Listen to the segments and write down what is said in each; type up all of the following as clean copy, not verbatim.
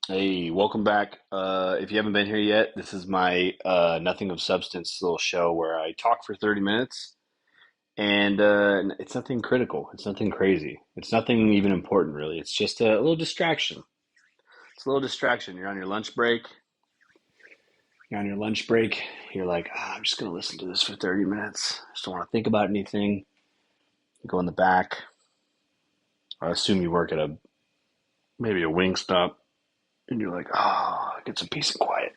Hey, welcome back. If you haven't been here yet, this is my Nothing of Substance little show where I talk for 30 minutes and it's nothing critical. It's nothing crazy. It's nothing even important, really. It's just a little distraction. It's a little distraction. You're on your lunch break. You're on your lunch break. You're like, I'm just going to listen to this for 30 minutes. Just don't want to think about anything. You go in the back. I assume you work at maybe a wing stop and you're like, get some peace and quiet.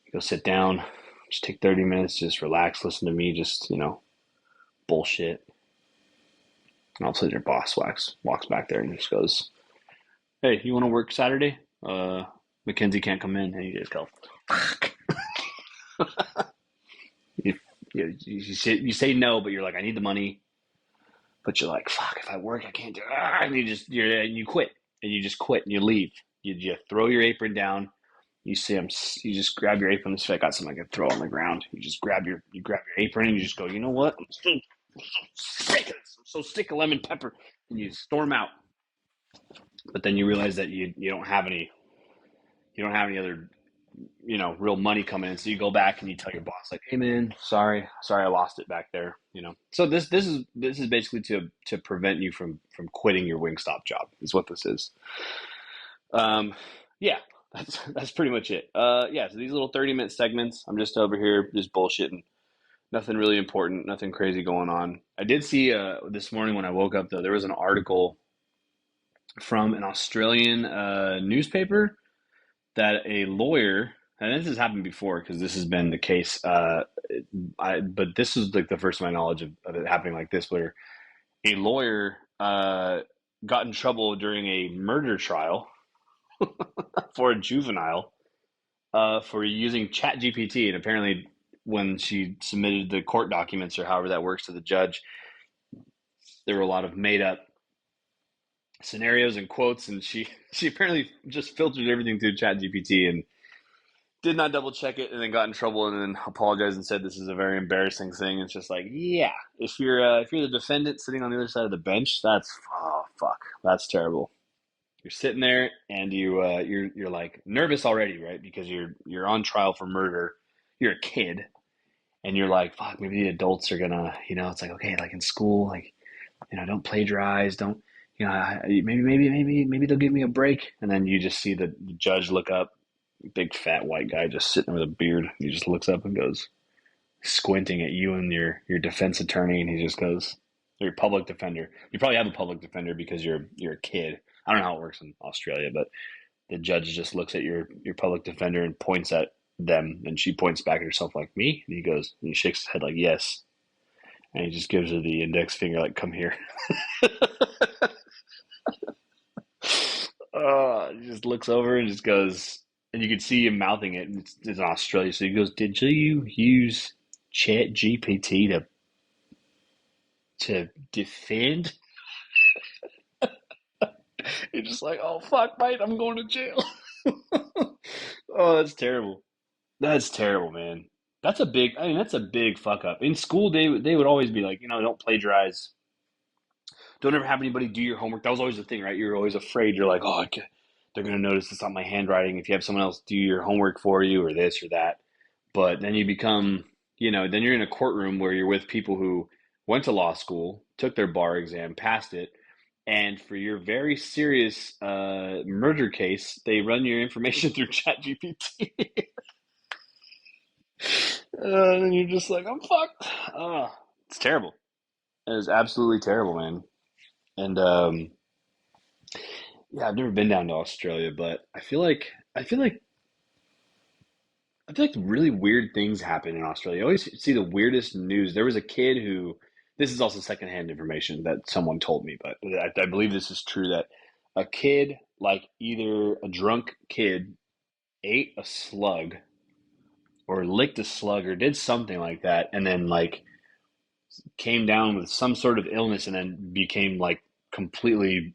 You go sit down, just take 30 minutes, just relax, listen to me, just, bullshit. And all of a sudden your boss walks back there and just goes, hey, you want to work Saturday? Mackenzie can't come in. And you just go, you, you say no, but you're like, I need the money. But you're like, fuck, if I work, I can't do it. And you quit. And you just quit and you leave. You throw your apron down. You see him. You just grab your apron. This I got something I can throw on the ground. You grab your apron and you just go. You know what? I'm so sick of this. I'm so sick of lemon pepper. And you storm out. But then you realize that you don't have any. You don't have any other real money coming in. So you go back and you tell your boss like, hey man, sorry, I lost it back there. So this is basically to prevent you from quitting your Wingstop job is what this is. Yeah, that's pretty much it. Yeah, so these little 30-minute segments, I'm just over here just bullshitting. Nothing really important, nothing crazy going on. I did see this morning when I woke up though, there was an article from an Australian newspaper that a lawyer, and this has happened before because this has been the case, but this is like the first of my knowledge of it happening like this, where a lawyer got in trouble during a murder trial for a juvenile for using Chat GPT, and apparently when she submitted the court documents or however that works to the judge, there were a lot of made up scenarios and quotes, and she apparently just filtered everything through Chat GPT and did not double check it, and then got in trouble, and then apologized and said this is a very embarrassing thing. It's just like, yeah, if you're the defendant sitting on the other side of the bench, that's oh fuck, that's terrible. You're sitting there and you're like nervous already, right? Because you're on trial for murder. You're a kid, and you're like, fuck, maybe the adults are gonna, it's like okay, like in school, like don't plagiarize, don't. Maybe they'll give me a break, and then you just see the judge look up, big fat white guy just sitting there with a beard. He just looks up and goes, squinting at you and your defense attorney, and he just goes, or your public defender. You probably have a public defender because you're a kid. I don't know how it works in Australia, but the judge just looks at your public defender and points at them, and she points back at herself like me, and he goes, and he shakes his head like yes, and he just gives her the index finger like come here. He just looks over and just goes, and you can see him mouthing it. And it's in Australia, so he goes, "Did you use Chat GPT to defend?" You're just like, "Oh fuck, mate, I'm going to jail." Oh, that's terrible. That's terrible, man. That's a big. I mean, that's a big fuck up. In school, they would always be like, don't plagiarize. Don't ever have anybody do your homework. That was always the thing, right? You're always afraid. You're like, oh, they're gonna notice it's not my handwriting. If you have someone else do your homework for you, or this or that. But then you become, then you're in a courtroom where you're with people who went to law school, took their bar exam, passed it, and for your very serious murder case, they run your information through ChatGPT. And you're just like, I'm fucked. It's terrible. It is absolutely terrible, man. And yeah, I've never been down to Australia, but I feel like really weird things happen in Australia. I always see the weirdest news. There was a kid who, this is also secondhand information that someone told me, but I believe this is true that a kid, like either a drunk kid, ate a slug or licked a slug or did something like that, and then like came down with some sort of illness and then became like completely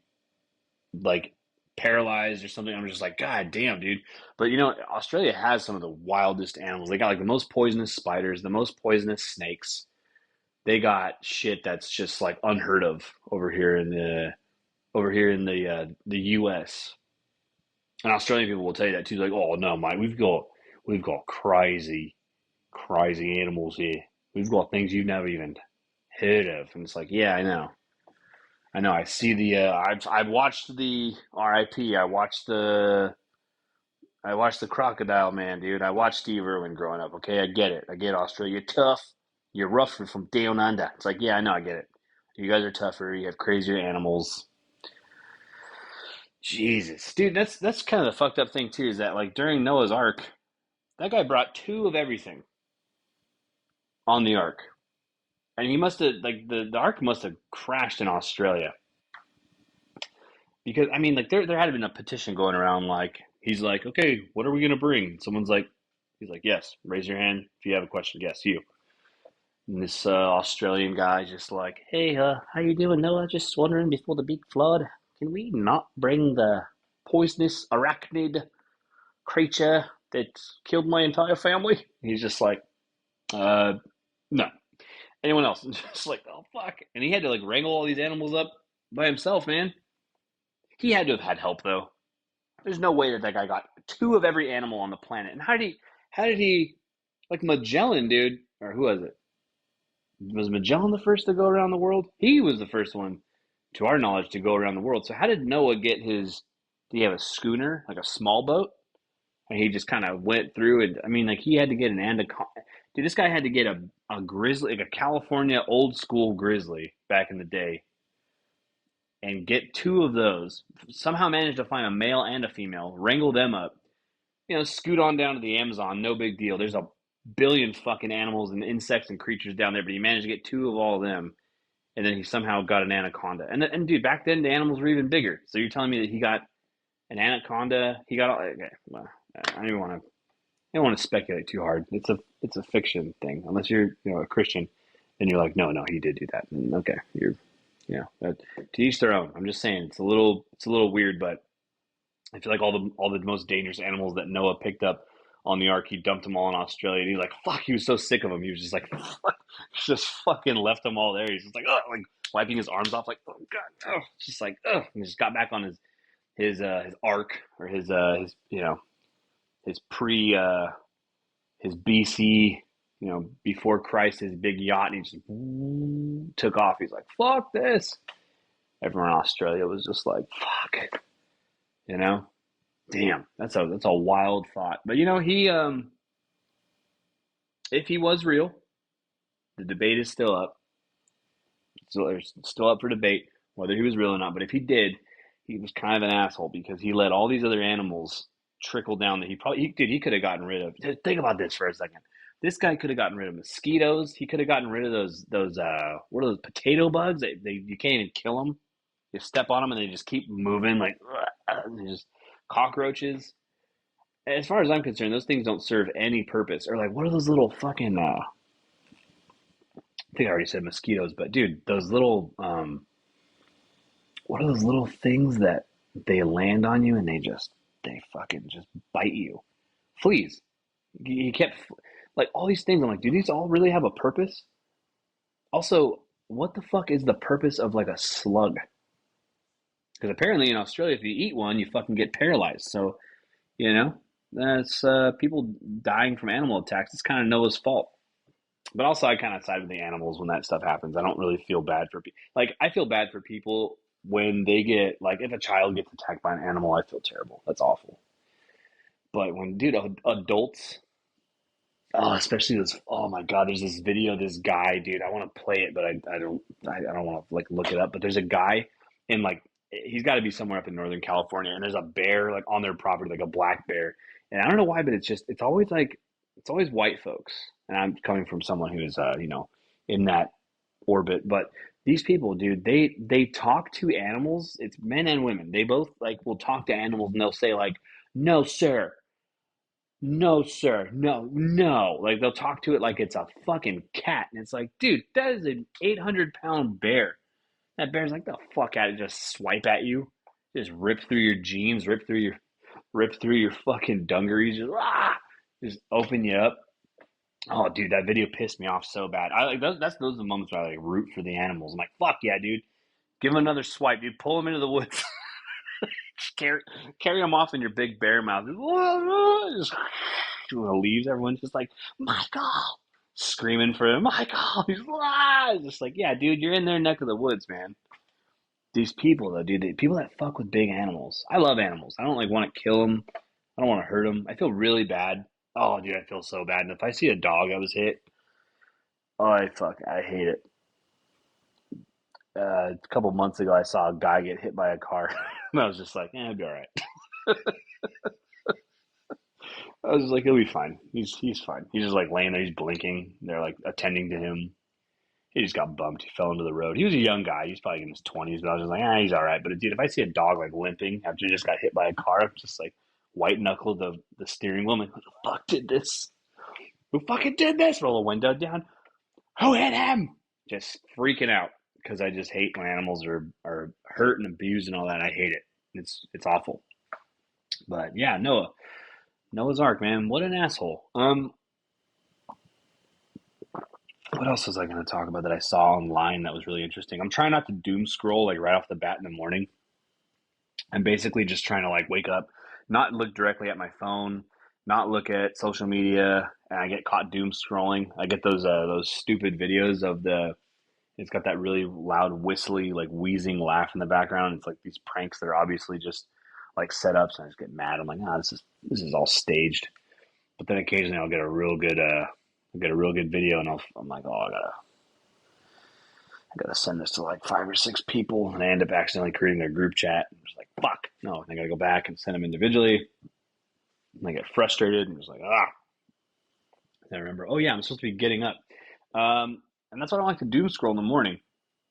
like paralyzed or something. I'm just like, God damn, dude. But Australia has some of the wildest animals. They got like the most poisonous spiders, the most poisonous snakes. They got shit that's just like unheard of over here in the U.S. And Australian people will tell you that too. Like, oh no, mate, we've got crazy animals here. We've got things you've never even heard of. And it's like, yeah, I know. I see the. I've watched the R.I.P. I watched the Crocodile Man, dude. I watched Steve Irwin growing up. Okay, I get it. I get Australia. You're tough. You're rough and from down under. It's like, yeah, I know. I get it. You guys are tougher. You have crazier animals. Jesus, dude, that's kind of the fucked up thing too. Is that like during Noah's Ark, that guy brought two of everything on the Ark, and he must have like the Ark must have crashed in Australia because I mean like there had been a petition going around like he's like, okay, what are we gonna bring? Someone's like, he's like, yes, raise your hand if you have a question. Yes, you. And this Australian guy just like, hey, how you doing, Noah? Just wondering before the big flood, can we not bring the poisonous arachnid creature that killed my entire family? He's just like, uh, no. Anyone else? And just like, oh fuck. And he had to like wrangle all these animals up by himself, man. He had to have had help though. There's no way that that guy got two of every animal on the planet. And how did he like Magellan, dude? Or who was it? Was Magellan the first to go around the world? He was the first one, to our knowledge, to go around the world. So how did Noah get his? Did he have a schooner, like a small boat? And he just kind of went through and I mean, like he had to get an anaconda. Dude, this guy had to get a grizzly, like a California old school grizzly back in the day, and get two of those. Somehow managed to find a male and a female, wrangle them up, scoot on down to the Amazon. No big deal. There's a billion fucking animals and insects and creatures down there, but he managed to get two of all of them, and then he somehow got an anaconda. And dude, back then the animals were even bigger. So you're telling me that he got an anaconda? He got okay. Well, I don't even want to. I don't want to speculate too hard. It's a fiction thing. Unless you're a Christian, and you're like, no, he did do that. And okay, but to each their own. I'm just saying it's a little weird, but I feel like all the most dangerous animals that Noah picked up on the ark, he dumped them all in Australia. And he's like, fuck, he was so sick of them. He was just like, fuck, just fucking left them all there. He's just like, oh, like wiping his arms off, like, oh god, oh, just like, oh, and just got back on his ark or his pre his BC, before Christ, his big yacht, and he just took off. He's like, fuck this. Everyone in Australia was just like, fuck, you know? Damn, that's a wild thought. But he if he was real, the debate is still up. So there's still up for debate whether he was real or not. But if he did, he was kind of an asshole because he let all these other animals trickle down that he could have gotten rid of. Think about this for a second. This guy could have gotten rid of mosquitoes. He could have gotten rid of those what are those potato bugs? You can't even kill them. You step on them and they just keep moving like just cockroaches. As far as I'm concerned, those things don't serve any purpose. Or like, what are those little fucking? I think I already said mosquitoes, but dude, those little what are those little things that they land on you and they fucking just bite you? Fleas. He kept like all these things. I'm like, do these all really have a purpose? Also, what the fuck is the purpose of like a slug? Because apparently in Australia, if you eat one, you fucking get paralyzed. So that's people dying from animal attacks. It's kind of Noah's fault. But also, I kind of side with the animals when that stuff happens. I don't really feel bad for people. Like, I feel bad for people when they get, like, if a child gets attacked by an animal, I feel terrible. That's awful. But when, dude, adults, oh, especially this, oh my God, there's this video, of this guy, dude, I want to play it, but I don't want to, like, look it up. But there's a guy in, like, he's got to be somewhere up in Northern California, and there's a bear, like, on their property, like a black bear. And I don't know why, but it's always white folks. And I'm coming from someone who is, in that orbit. But these people, dude, they talk to animals. It's men and women. They both like will talk to animals, and they'll say like, "No, sir. No, sir. No, no." Like they'll talk to it like it's a fucking cat, and it's like, dude, that is an 800-pound bear. That bear's like, the fuck out of just swipe at you, just rip through your jeans, rip through your fucking dungarees, just open you up. Oh, dude, that video pissed me off so bad. I like those are the moments where I like root for the animals. I'm like, fuck yeah, dude, give them another swipe, dude, pull them into the woods. Just carry them off in your big bear mouth. Just leaves. Everyone's just like, Michael, screaming for him. Michael, he's alive. Just like, yeah, dude, you're in their neck of the woods, man. These people, though, dude, people that fuck with big animals. I love animals. I don't like want to kill them. I don't want to hurt them. I feel really bad. Oh, dude, I feel so bad. And if I see a dog that was hit, oh, I hate it. A couple months ago, I saw a guy get hit by a car, and I was just like, "It'll be all right." I was just like, "He'll be fine. He's fine." He's just like laying there, he's blinking. They're like attending to him. He just got bumped. He fell into the road. He was a young guy. He's probably in his 20s, but I was just like, he's all right. But dude, if I see a dog like limping after he just got hit by a car, I'm just like white knuckle the steering wheel. I'm like, who the fuck did this? Who fucking did this? Roll the window down. Who hit him? Just freaking out because I just hate when animals are hurt and abused and all that. I hate it. It's awful. But yeah, Noah's Ark, man. What an asshole. What else was I going to talk about that I saw online that was really interesting? I'm trying not to doom scroll like right off the bat in the morning. I'm basically just trying to like wake up, not look directly at my phone, not look at social media, and I get caught doom scrolling. I get those stupid videos of the it's got that really loud whistly like wheezing laugh in the background. It's like these pranks that are obviously just like setups, and I just get mad. I'm like, this is all staged. But then occasionally I'll get a real good video, and I'm like, oh, I gotta send this to like 5 or 6 people, and I end up accidentally creating their group chat. I'm just like, fuck, no, and I gotta go back and send them individually. And I get frustrated and just like, And I remember, oh yeah, I'm supposed to be getting up, and that's what I like to doom scroll in the morning.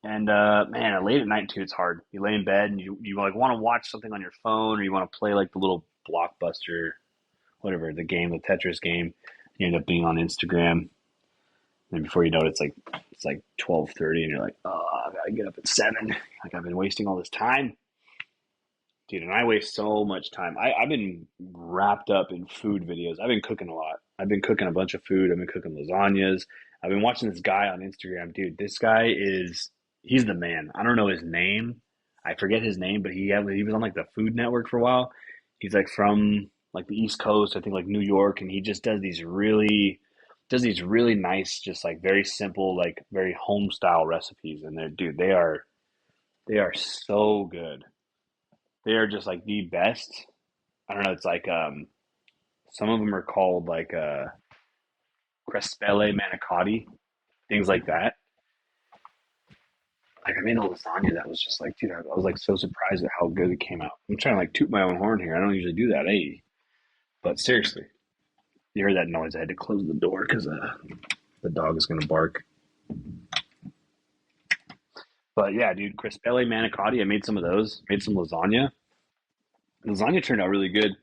And man, late at night too, it's hard. You lay in bed and you like want to watch something on your phone, or you want to play like the little blockbuster, whatever the game, the Tetris game. You end up being on Instagram, and before you know it, it's like 12:30, and you're like, oh, I gotta get up at 7. Like I've been wasting all this time, dude. And I waste so much time. I've been wrapped up in food videos. I've been cooking a lot. I've been cooking a bunch of food. I've been cooking lasagnas. I've been watching this guy on Instagram, dude. This guy he's the man. I don't know his name. I forget his name, but he was on like the Food Network for a while. He's like from like the East Coast, I think like New York, and he just does these really nice, just like very simple, like very home style recipes. And dude, they are so good. They are just like the best. I don't know. It's like some of them are called like crespelle manicotti, things like that. Like I made a lasagna that was just like, dude, I was like so surprised at how good it came out. I'm trying to like toot my own horn here. I don't usually do that, hey. But seriously, you heard that noise? I had to close the door because the dog is gonna bark. But yeah, dude, crispelle manicotti. I made some of those. Made some lasagna. Lasagna turned out really good.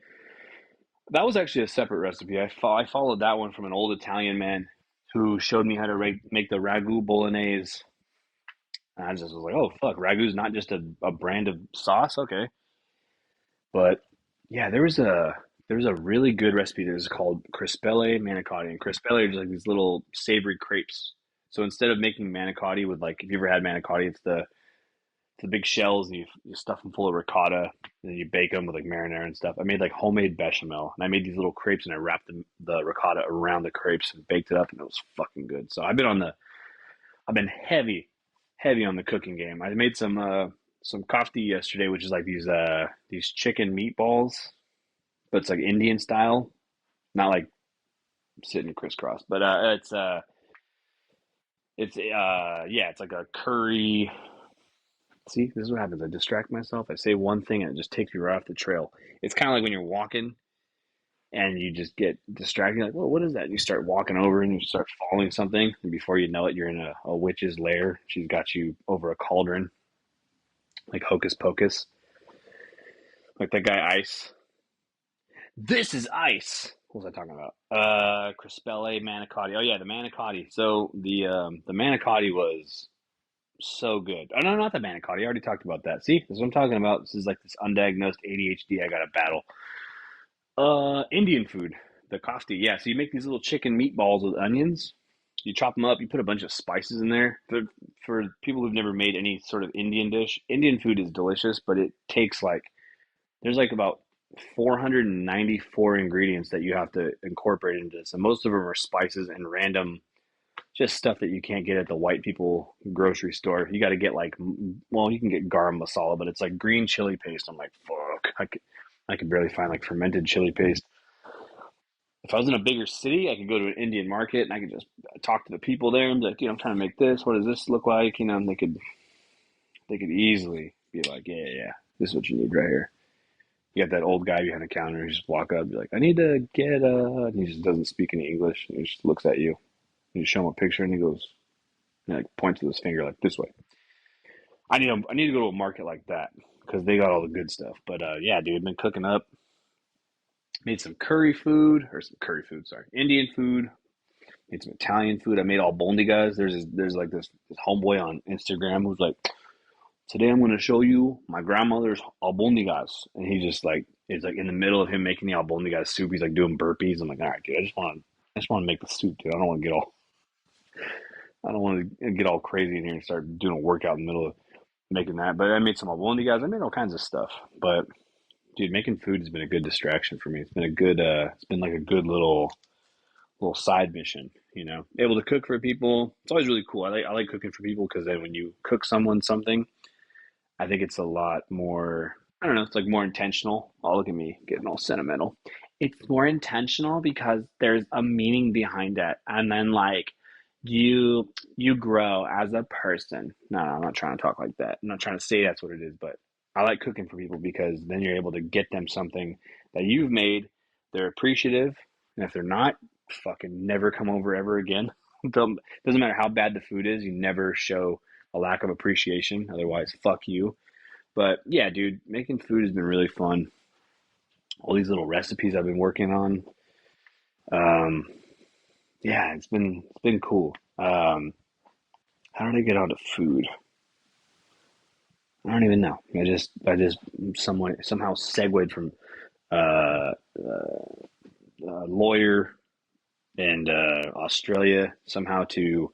That was actually a separate recipe. I followed that one from an old Italian man who showed me how to make the ragu bolognese. And I just was like, oh fuck, ragu's not just a brand of sauce, okay. But yeah, there was a really good recipe that was called crispelle manicotti, and crispelle are just like these little savory crepes. So instead of making manicotti with like, if you ever had manicotti, it's the big shells, and you stuff them full of ricotta, and then you bake them with like marinara and stuff. I made like homemade bechamel, and I made these little crepes, and I wrapped the ricotta around the crepes and baked it up, and it was fucking good. So I've been heavy on the cooking game. I made some kofti yesterday, which is like these chicken meatballs, but it's like Indian style, not like sitting crisscross, but yeah, it's like a curry. See, this is what happens. I distract myself. I say one thing and it just takes me right off the trail. It's kind of like when you're walking and you just get distracted. You're like, well, what is that? And you start walking over and you start following something. And before you know it, you're in a witch's lair. She's got you over a cauldron, like Hocus Pocus. Like that guy Ice. This is Ice. What was I talking about? Crispelle manicotti. Oh yeah, the manicotti. So the manicotti was so good. Oh no, not the manicotti. I already talked about that. See, this is what I'm talking about. This is like this undiagnosed ADHD I got to battle. Indian food, the kofti. Yeah, so you make these little chicken meatballs with onions. You chop them up. You put a bunch of spices in there. For people who've never made any sort of Indian dish, Indian food is delicious, but it takes like there's like about 494 ingredients that you have to incorporate into this, and most of them are spices and random just stuff that you can't get at the white people grocery store. You got to get like, well, you can get garam masala, but it's like green chili paste. I'm like, fuck, I could barely find like fermented chili paste. If I was in a bigger city, I could go to an Indian market and I could just talk to the people there and be like, I'm trying to make this. What does this look like? And they could easily be like, yeah, yeah, yeah, this is what you need right here. You got that old guy behind the counter. You just walk up, and be like, I need to get and he just doesn't speak any English. He just looks at you. You show him a picture, and he goes, and like points with his finger like this way. I need to go to a market like that because they got all the good stuff. But yeah, dude, been cooking up. Made some curry food, sorry, Indian food. Made some Italian food. I made albondigas. There's like this homeboy on Instagram who's like, today I'm going to show you my grandmother's albondigas, and he just like is like in the middle of him making the albondigas soup. He's like doing burpees. I'm like, all right, dude, I just want to make the soup, dude. I don't want to get all crazy in here and start doing a workout in the middle of making that. But I made some albondigas. I made all kinds of stuff. But dude, making food has been a good distraction for me. It's been like a good little side mission. Able to cook for people. It's always really cool. I like cooking for people because then when you cook someone something, I think it's a lot more, I don't know, it's like more intentional. Oh, look at me getting all sentimental. It's more intentional because there's a meaning behind it. And then like you grow as a person. No, I'm not trying to talk like that. I'm not trying to say that's what it is, but I like cooking for people because then you're able to get them something that you've made. They're appreciative. And if they're not, fucking never come over ever again. Doesn't matter how bad the food is, you never show a lack of appreciation. Otherwise, fuck you. But yeah, dude, making food has been really fun. All these little recipes I've been working on. Um, yeah, it's been cool. How did I get onto food? I don't even know. I just somehow segued from uh, lawyer and Australia somehow to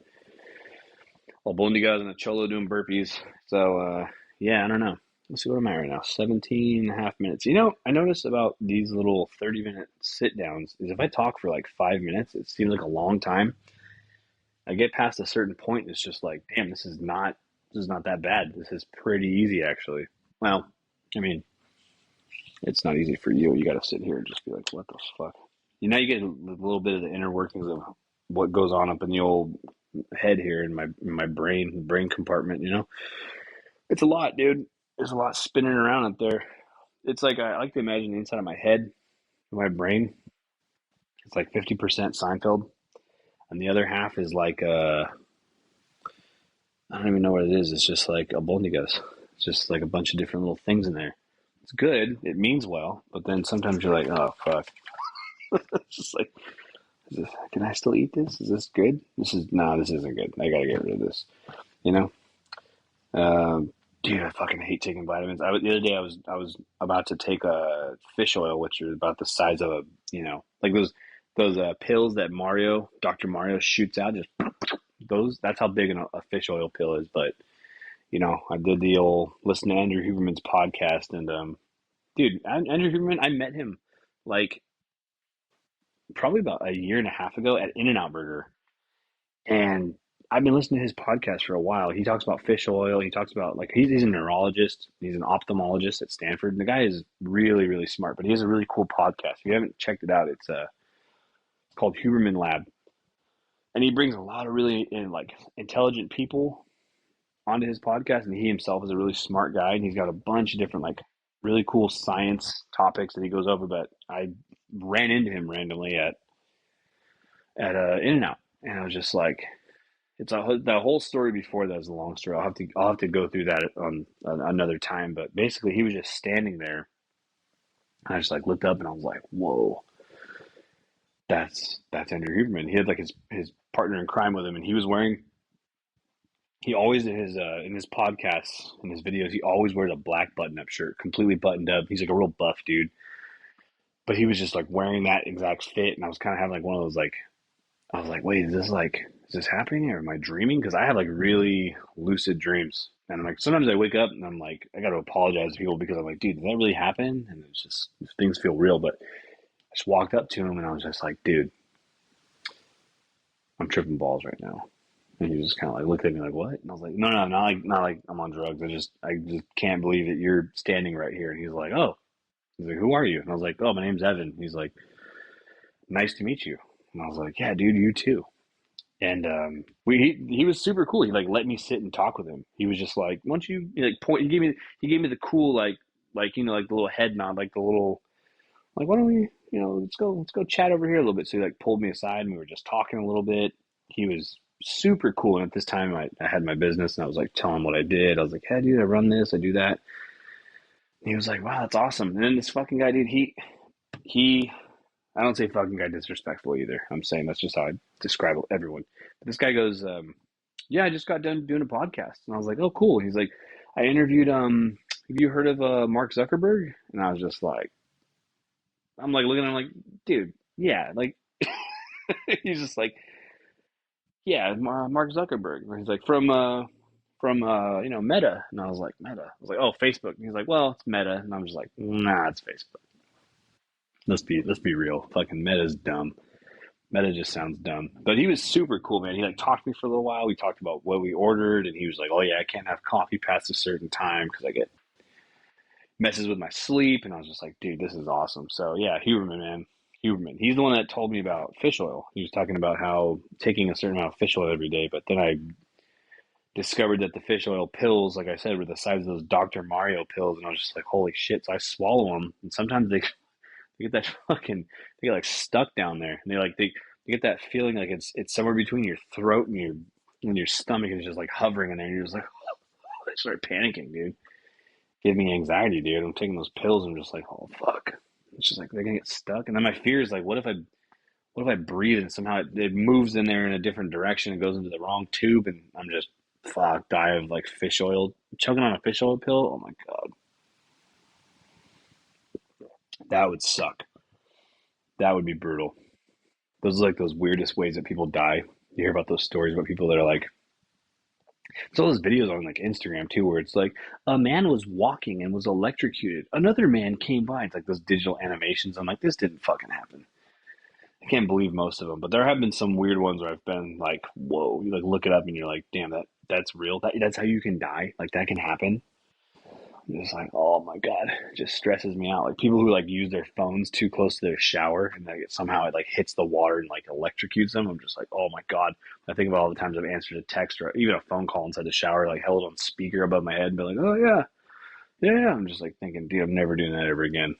albondigas and a cholo doing burpees. So yeah, I don't know. Let's see what I'm at right now. 17 and a half minutes. I notice about these little 30-minute sit downs is if I talk for like 5 minutes, it seems like a long time. I get past a certain point, and it's just like, damn, this is not that bad. This is pretty easy actually. Well, I mean, it's not easy for you. You got to sit here and just be like, what the fuck? You get a little bit of the inner workings of what goes on up in the old head here in my brain compartment. It's a lot, dude. There's a lot spinning around up there. It's like I like to imagine the inside of my head, my brain. It's like 50% Seinfeld, and the other half is like I don't even know what it is. It's just like albondigas. It's just like a bunch of different little things in there. It's good. It means well, but then sometimes you're like, oh fuck. It's just like, can I still eat this? Is this good? This isn't good. I gotta get rid of this. You know. Dude, I fucking hate taking vitamins. The other day I was about to take a fish oil, which is about the size of like those pills that Dr. Mario shoots out. Just those. That's how big a fish oil pill is. But I did the old listen to Andrew Huberman's podcast, and dude, Andrew Huberman, I met him like probably about a year and a half ago at In-N-Out Burger, and I've been listening to his podcast for a while. He talks about fish oil. He talks about like he's a neurologist. He's an ophthalmologist at Stanford. And the guy is really, really smart. But he has a really cool podcast. If you haven't checked it out, it's called Huberman Lab, and he brings a lot of really like intelligent people onto his podcast. And he himself is a really smart guy, and he's got a bunch of different like really cool science topics that he goes over. But I ran into him randomly at In-N-Out, and I was just like, the whole story before that is a long story. I'll have to go through that on another time. But basically, he was just standing there. And I just like looked up and I was like, "Whoa, that's Andrew Huberman." He had like his partner in crime with him, and he was wearing. He always in his podcasts in his videos, he always wears a black button up shirt, completely buttoned up. He's like a real buff dude, but he was just like wearing that exact fit, and I was kind of having like one of those like I was like, wait, is this happening or am I dreaming? Because I have like really lucid dreams. And I'm like, sometimes I wake up and I'm like, I got to apologize to people because I'm like, dude, did that really happen? And it's just, things feel real. But I just walked up to him and I was just like, dude, I'm tripping balls right now. And he just kind of like looked at me like, what? And I was like, no, no, not like I'm on drugs. I just can't believe that you're standing right here. And he's like, oh, he's like, who are you? And I was like, oh, my name's Evan. He's like, nice to meet you. And I was like, yeah, dude, you too. And he was super cool. He like let me sit and talk with him. He was just like, "Why don't you like point?" He gave me the cool like like the little head nod, like the little like, "Why don't we let's go chat over here a little bit." So he like pulled me aside and we were just talking a little bit. He was super cool. And at this time, I had my business and I was like telling him what I did. I was like, "Hey, dude, I run this, I do that." And he was like, "Wow, that's awesome." And then this fucking guy, dude, he I don't say fucking guy disrespectful either. I'm saying that's just how I describe everyone. But this guy goes, yeah, I just got done doing a podcast. And I was like, oh, cool. He's like, I interviewed, have you heard of Mark Zuckerberg? And I was just like, I'm like looking at him like, dude, yeah. Like, he's just like, yeah, Mark Zuckerberg. And he's like, from Meta. And I was like, Meta. I was like, oh, Facebook. And he's like, well, it's Meta. And I'm just like, nah, it's Facebook. Let's be real. Fucking Meta's dumb. Meta just sounds dumb. But he was super cool, man. He like talked to me for a little while. We talked about what we ordered, and he was like, "Oh yeah, I can't have coffee past a certain time because I get messes with my sleep." And I was just like, "Dude, this is awesome." So yeah, Huberman, man, Huberman. He's the one that told me about fish oil. He was talking about how taking a certain amount of fish oil every day. But then I discovered that the fish oil pills, like I said, were the size of those Dr. Mario pills, and I was just like, "Holy shit!" So I swallow them, and sometimes they get that fucking they get like stuck down there, and they get that feeling like it's somewhere between your throat and your stomach is just like hovering in there. And you're just like, I start panicking, dude. Give me anxiety, dude. I'm taking those pills. And I'm just like, oh fuck. It's just like they're gonna get stuck. And then my fear is like, what if I breathe and somehow it moves in there in a different direction and goes into the wrong tube and I'm just fuck die of like fish oil choking on a fish oil pill. Oh my god, that would suck. That would be brutal. Those are like those weirdest ways that people die. You hear about those stories about people that are like, there's all those videos on like Instagram too, where it's like a man was walking and was electrocuted. Another man came by. It's like those digital animations. I'm like, this didn't fucking happen. I can't believe most of them, but there have been some weird ones where I've been like, whoa. You like look it up and you're like, damn, that's real. That's how you can die. Like that can happen. I'm just like, oh my god, it just stresses me out. Like people who like use their phones too close to their shower and like somehow it like hits the water and like electrocutes them. I'm just like, oh my god. I think about all the times I've answered a text or even a phone call inside the shower, like held it on speaker above my head and be like, oh yeah, yeah. I'm just like thinking, dude, I'm never doing that ever again.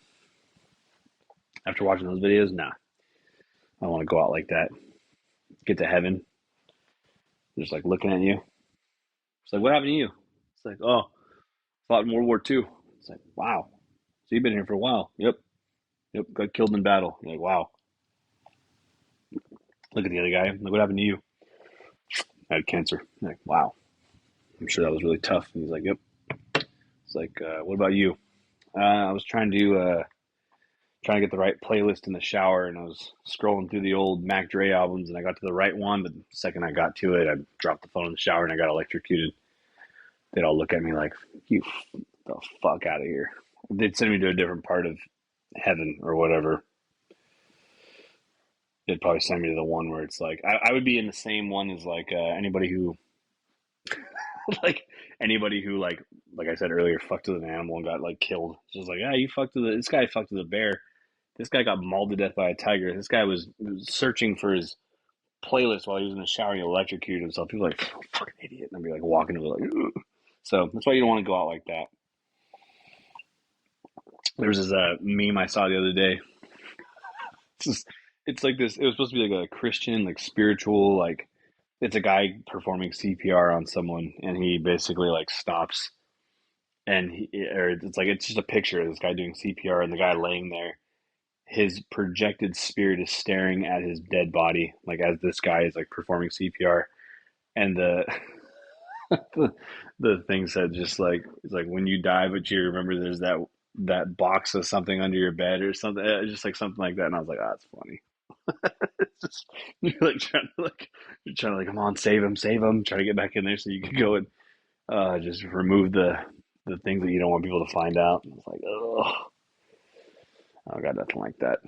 After watching those videos, nah, I don't want to go out like that. Get to heaven, just like looking at you. It's like, what happened to you? It's like, oh, fought in World War II. It's like, wow. So you've been here for a while. Yep. Yep. Got killed in battle. You're like, wow. Look at the other guy. Like, what happened to you? I had cancer. I'm like, wow. I'm sure that was really tough. And he's like, yep. It's like, what about you? I was trying to get the right playlist in the shower, and I was scrolling through the old Mac Dre albums, and I got to the right one. But the second I got to it, I dropped the phone in the shower, and I got electrocuted. They'd all look at me like, you the fuck out of here. They'd send me to a different part of heaven or whatever. They'd probably send me to the one where it's like I would be in the same one as like anybody who like anybody who like I said earlier fucked with an animal and got like killed. It's just like, yeah, you fucked with this guy fucked with a bear. This guy got mauled to death by a tiger. This guy was searching for his playlist while he was in the shower and he electrocuted himself. People are like, oh, fucking idiot. And I'd be like walking to it like, ugh. So that's why you don't want to go out like that. There was this meme I saw the other day. It's just, it's like this. It was supposed to be like a Christian, like spiritual, like it's a guy performing CPR on someone, and he basically like stops, and or it's like it's just a picture of this guy doing CPR, and the guy laying there. His projected spirit is staring at his dead body, like as this guy is like performing CPR, and the, the thing said just like it's like when you die, but you remember there's that box of something under your bed or something, just like something like that. And I was like, oh, that's funny. It's just you're like trying to like come on, save him, try to get back in there so you can go and Just remove the things that you don't want people to find out. It's like, oh, I got nothing like that.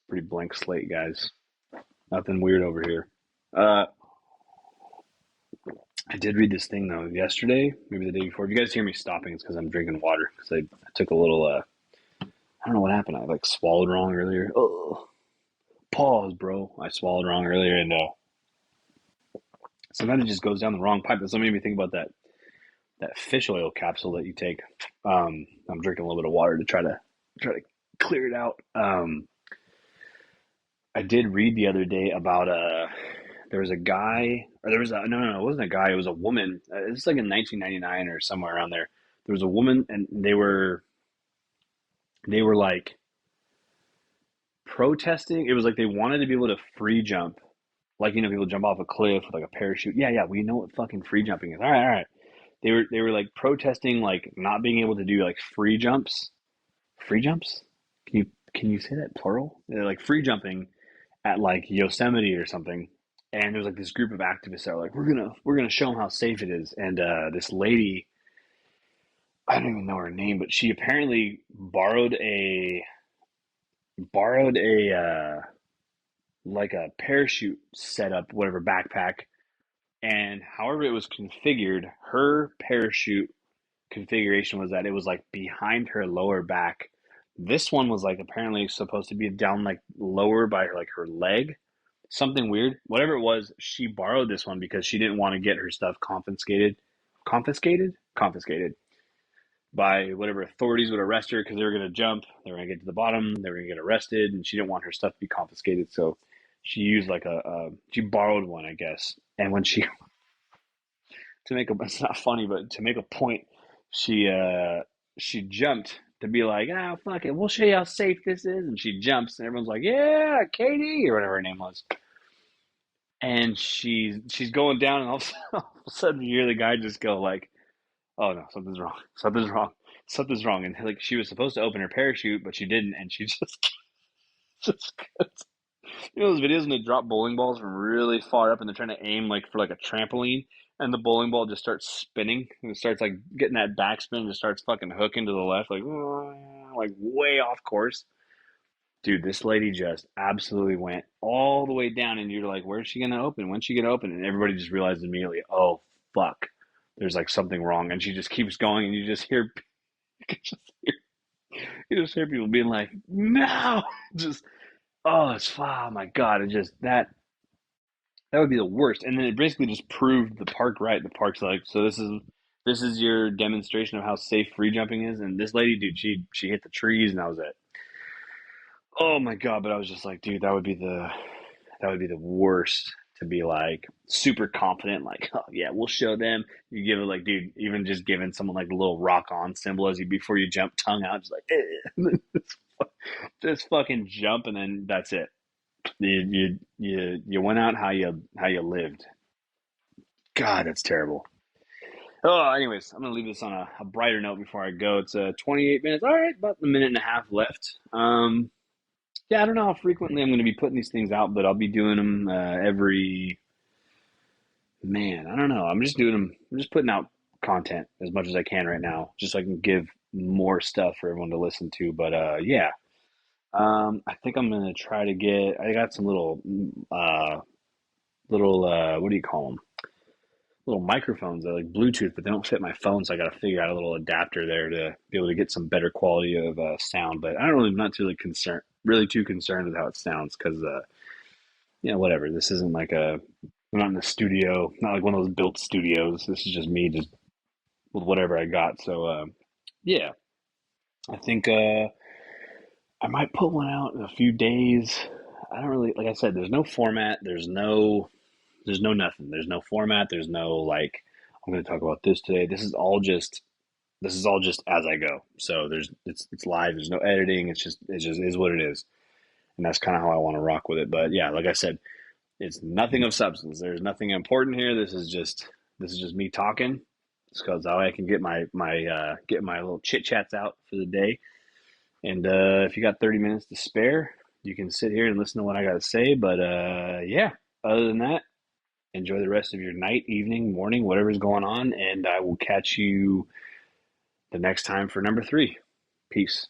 Pretty blank slate, guys. Nothing weird over here. Uh, I did read this thing though yesterday, maybe the day before. If you guys hear me stopping, it's because I'm drinking water. Because I took a little. I don't know what happened. I like swallowed wrong earlier. Oh, pause, bro. I swallowed wrong earlier, and sometimes it just goes down the wrong pipe. That's what made me think about that fish oil capsule that you take. I'm drinking a little bit of water to try to clear it out. I did read the other day about there was a guy, or there was a no, it wasn't a guy, it was a woman. It was like in 1999 or somewhere around there. There was a woman, and they were like protesting. It was like they wanted to be able to free jump, like people jump off a cliff with like a parachute. Yeah, yeah, we know what fucking free jumping is. All right, all right. They were like protesting like not being able to do like free jumps. Free jumps? Can you say that plural? They're like free jumping at like Yosemite or something. And there was like this group of activists that were like, we're gonna show them how safe it is. And this lady, I don't even know her name, but she apparently borrowed a like a parachute setup, whatever backpack, and however it was configured, her parachute configuration was that it was like behind her lower back. This one was like apparently supposed to be down like lower by her, like her leg. Something weird. Whatever it was, she borrowed this one because she didn't want to get her stuff confiscated. Confiscated? Confiscated by whatever authorities would arrest her because they were going to jump. They were going to get to the bottom. They were going to get arrested, and she didn't want her stuff to be confiscated. So she used like she borrowed one, I guess. And when she to make a it's not funny, but to make a point, she jumped to be like, ah, fuck it, we'll show you how safe this is, and she jumps, and everyone's like, yeah, Katie or whatever her name was, and she's going down, and all of a sudden you hear the guy just go like, oh no, something's wrong, something's wrong, something's wrong, and like she was supposed to open her parachute, but she didn't, and she just just those videos when they drop bowling balls from really far up and they're trying to aim like for like a trampoline and the bowling ball just starts spinning and it starts like getting that backspin and just starts fucking hooking to the left like way off course. Dude, this lady just absolutely went all the way down and you're like, where's she gonna open? When's she gonna open? And everybody just realized immediately, oh fuck. There's like something wrong and she just keeps going and you just hear you just hear, you just hear people being like, no just oh it's oh my god, it just that would be the worst. And then it basically just proved the park right. The park's like, so this is your demonstration of how safe free jumping is. And this lady, dude, she hit the trees and that was it. Oh my god! But I was just like, dude, that would be the worst to be like super confident, like, oh yeah, we'll show them. You give it like, dude, even just giving someone like a little rock on symbol as you before you jump, tongue out, just like, just fucking jump, and then that's it. You went out how you lived. God, that's terrible. Oh, anyways, I'm gonna leave this on a brighter note before I go. It's 28 minutes. All right, about a minute and a half left. Yeah, I don't know how frequently I'm gonna be putting these things out, but I'll be doing them every. Man, I don't know. I'm just doing them. I'm just putting out content as much as I can right now, just so I can give more stuff for everyone to listen to. But yeah, I think I'm gonna try to get. I got some little what do you call them? Little microphones that are like Bluetooth, but they don't fit my phone, so I got to figure out a little adapter there to be able to get some better quality of sound. But I don't really, I'm not really too concerned with how it sounds because, whatever. This isn't like I'm not in the studio, not like one of those built studios. This is just me, just with whatever I got. So, yeah, I think I might put one out in a few days. I don't really, like I said, there's no format. There's no nothing. There's no format. There's no like I'm going to talk about this today. This is all just as I go. So it's live. There's no editing. It's just is what it is, and that's kind of how I want to rock with it. But yeah, like I said, it's nothing of substance. There's nothing important here. This is just me talking. It's because that way I can get my little chit chats out for the day. And if you got 30 minutes to spare, you can sit here and listen to what I got to say. But yeah, other than that, Enjoy the rest of your night, evening, morning, whatever's going on, and I will catch you the next time for number three. Peace.